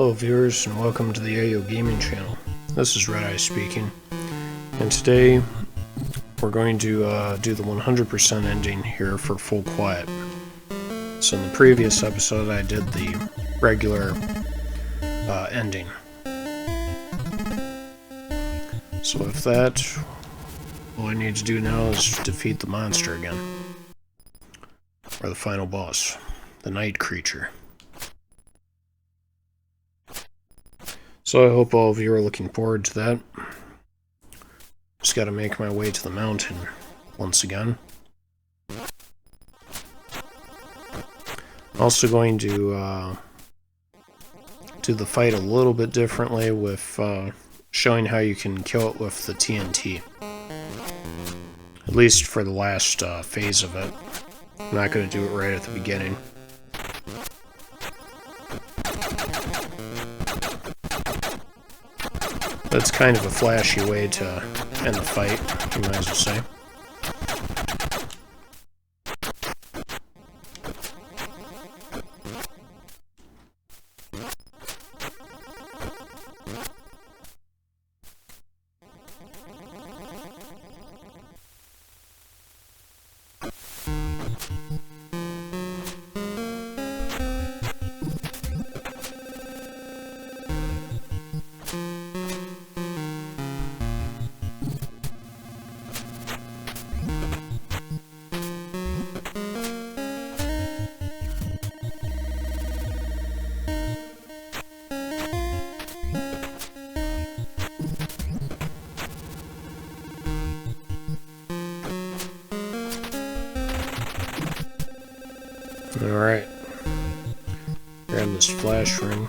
Hello viewers and welcome to the AO Gaming channel. This is Redeye speaking, and today we're going to do the 100% ending here for Full Quiet. So in the previous episode I did the regular ending. So with that, all I need to do now is defeat the monster again. Or the final boss, the night creature. So I hope all of you are looking forward to that. Just gotta make my way to the mountain once again. Also going to do the fight a little bit differently with showing how you can kill it with the TNT. At least for the last phase of it. I'm not going to do it right at the beginning. That's kind of a flashy way to end the fight, you might as well say. Alright, grab this flash ring.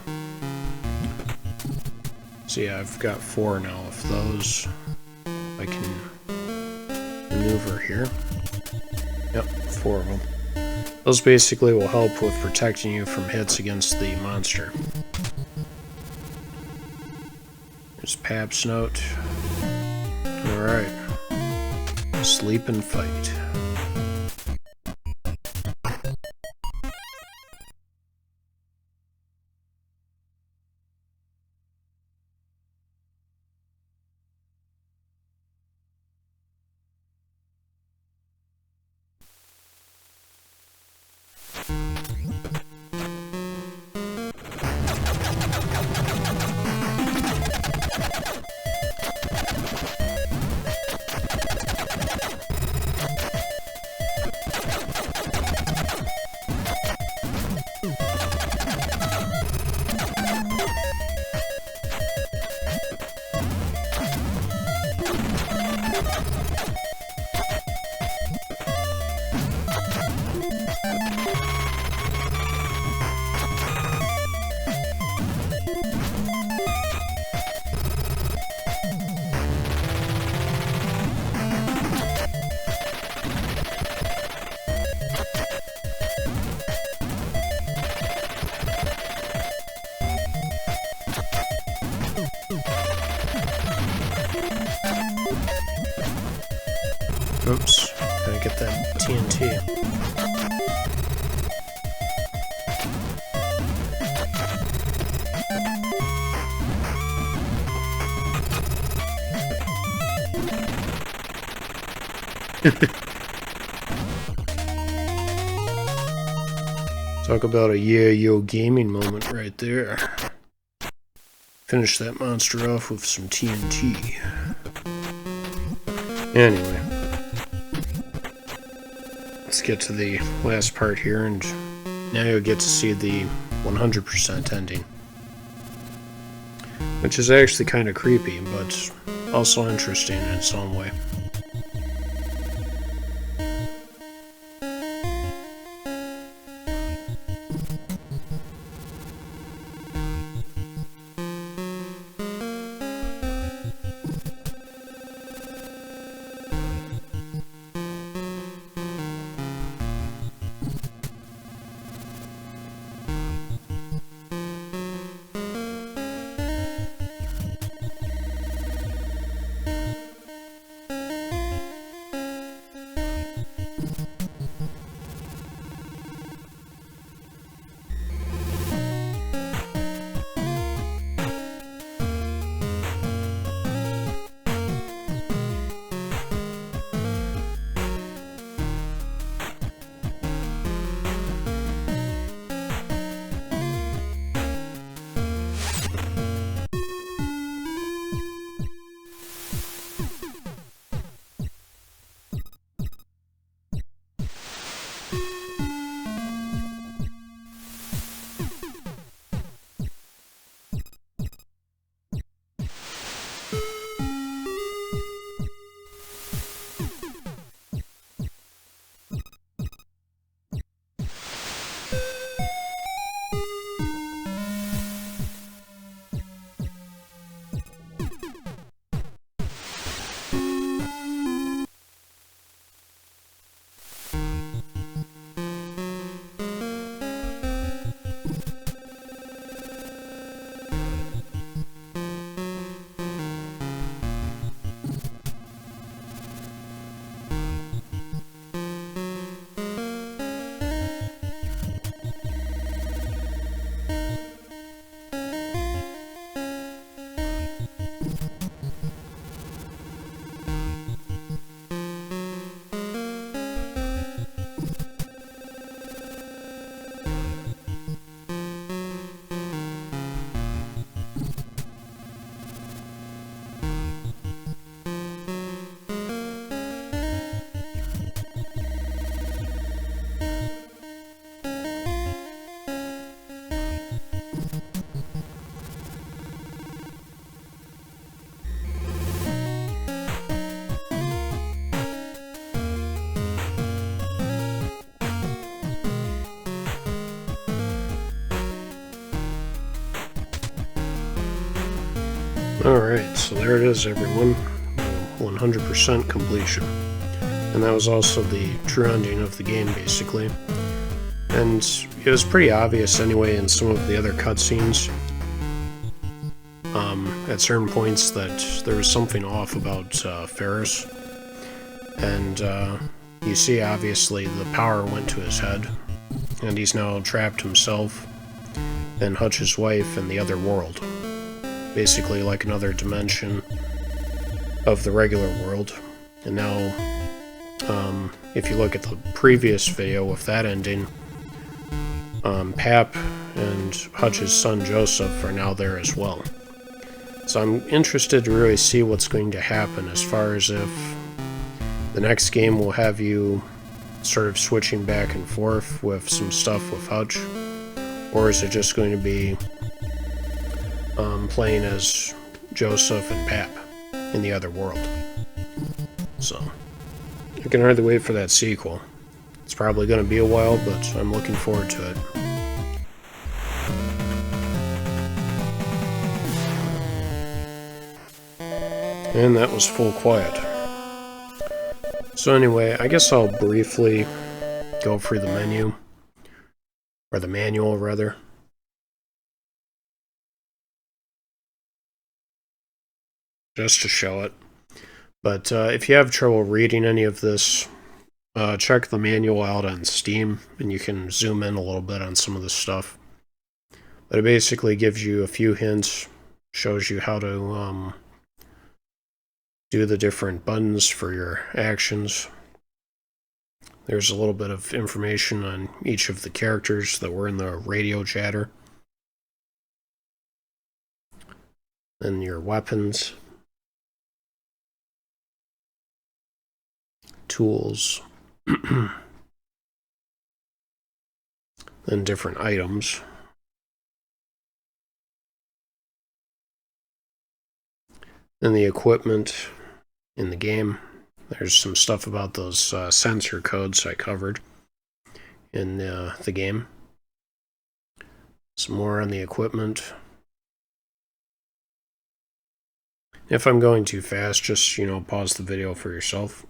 So yeah, I've got 4 now of those. I can maneuver here. Yep, 4 of them. Those basically will help with protecting you from hits against the monster. There's Pap's note. Alright. Sleep and fight. Oops, gotta get that TNT. Talk about a yo gaming moment right there. Finish that monster off with some TNT. Anyway. Let's get to the last part here, and now you'll get to see the 100% ending. Which is actually kind of creepy, but also interesting in its own way. Alright, so there it is, everyone. 100% completion. And that was also the true ending of the game, basically. And it was pretty obvious anyway in some of the other cutscenes, at certain points, that there was something off about Ferris. And you see, obviously, the power went to his head, and he's now trapped himself and Hutch's wife in the other world. Basically like another dimension of the regular world. And now, if you look at the previous video with that ending, Pap and Hutch's son Joseph are now there as well. So I'm interested to really see what's going to happen, as far as if the next game will have you sort of switching back and forth with some stuff with Hutch, or is it just going to be playing as Joseph and Pap in the other world. So I can hardly wait for that sequel. It's probably going to be a while, but I'm looking forward to it. And that was Full Quiet. So anyway, I guess I'll briefly go through the menu, or the manual rather. Just to show it. But if you have trouble reading any of this, check the manual out on Steam, and you can zoom in a little bit on some of the stuff. But it basically gives you a few hints, shows you how to do the different buttons for your actions. There's a little bit of information on each of the characters that were in the radio chatter. Then your weapons, tools, and different items. And the equipment in the game. There's some stuff about those sensor codes I covered in the game. Some more on the equipment. If I'm going too fast, just, pause the video for yourself.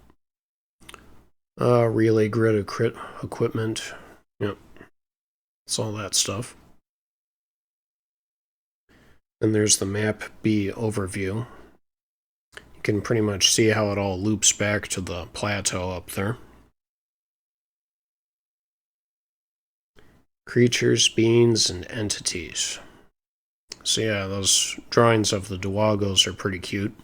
Relay grid equipment. Yep. It's all that stuff. Then there's the map B overview. You can pretty much see how it all loops back to the plateau up there. Creatures, beings, and entities. So yeah, those drawings of the Duagos are pretty cute.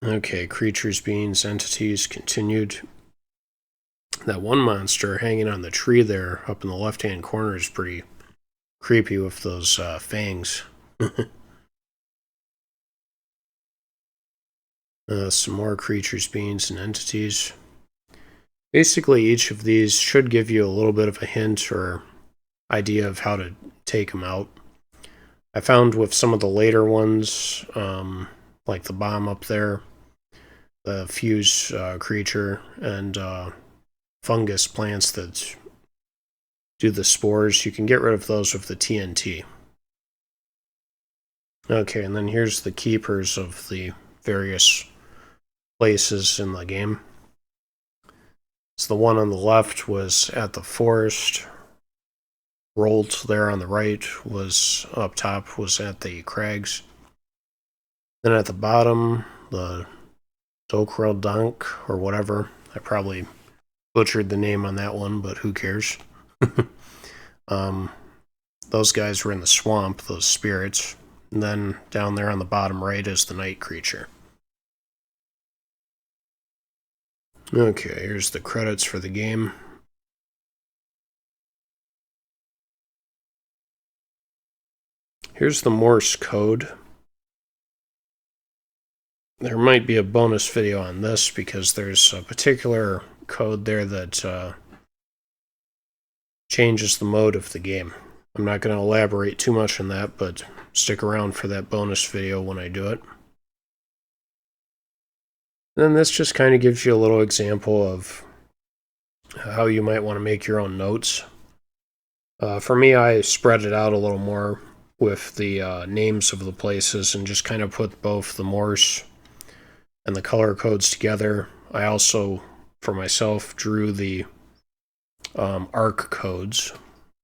Okay, creatures, beings, entities, continued. That one monster hanging on the tree there up in the left-hand corner is pretty creepy with those fangs. Some more creatures, beings, and entities. Basically, each of these should give you a little bit of a hint or idea of how to take them out. I found with some of the later ones, like the bomb up there, the fuse creature, and fungus plants that do the spores, you can get rid of those with the TNT. Okay, and then here's the keepers of the various places in the game. So the one on the left was at the forest. Rolled there on the right was up top, was at the Crags. Then at the bottom, the Dokrel Dank, or whatever. I probably butchered the name on that one, but who cares? Those guys were in the swamp, those spirits. And then down there on the bottom right is the night creature. Okay, here's the credits for the game. Here's the Morse code. There might be a bonus video on this because there's a particular code there that changes the mode of the game. I'm not going to elaborate too much on that, but stick around for that bonus video when I do it. Then this just kind of gives you a little example of how you might want to make your own notes. For me, I spread it out a little more with the names of the places and just kind of put both the Morse and the color codes together. I also, for myself, drew the arc codes,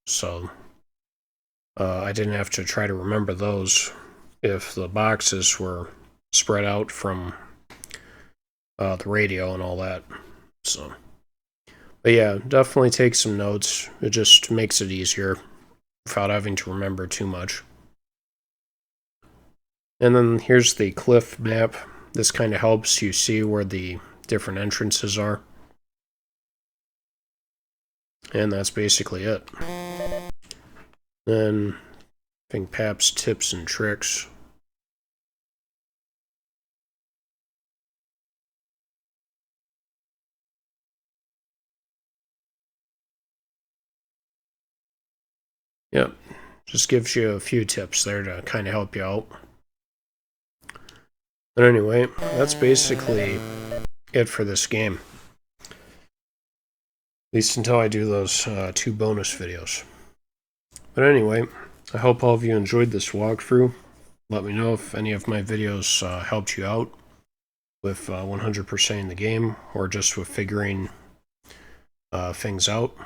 so I didn't have to try to remember those if the boxes were spread out from the radio and all that. So, but yeah, definitely take some notes. It just makes it easier without having to remember too much. And then here's the cliff map. This kind of helps you see where the different entrances are. And that's basically it. Then I think Pap's tips and tricks. Yep, just gives you a few tips there to kind of help you out. But anyway, that's basically it for this game. At least until I do those 2 bonus videos. But anyway, I hope all of you enjoyed this walkthrough. Let me know if any of my videos helped you out with 100%ing the game or just with figuring things out.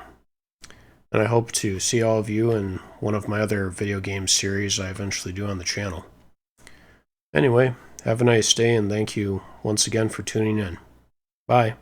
And I hope to see all of you in one of my other video game series I eventually do on the channel. Anyway, have a nice day and thank you once again for tuning in. Bye.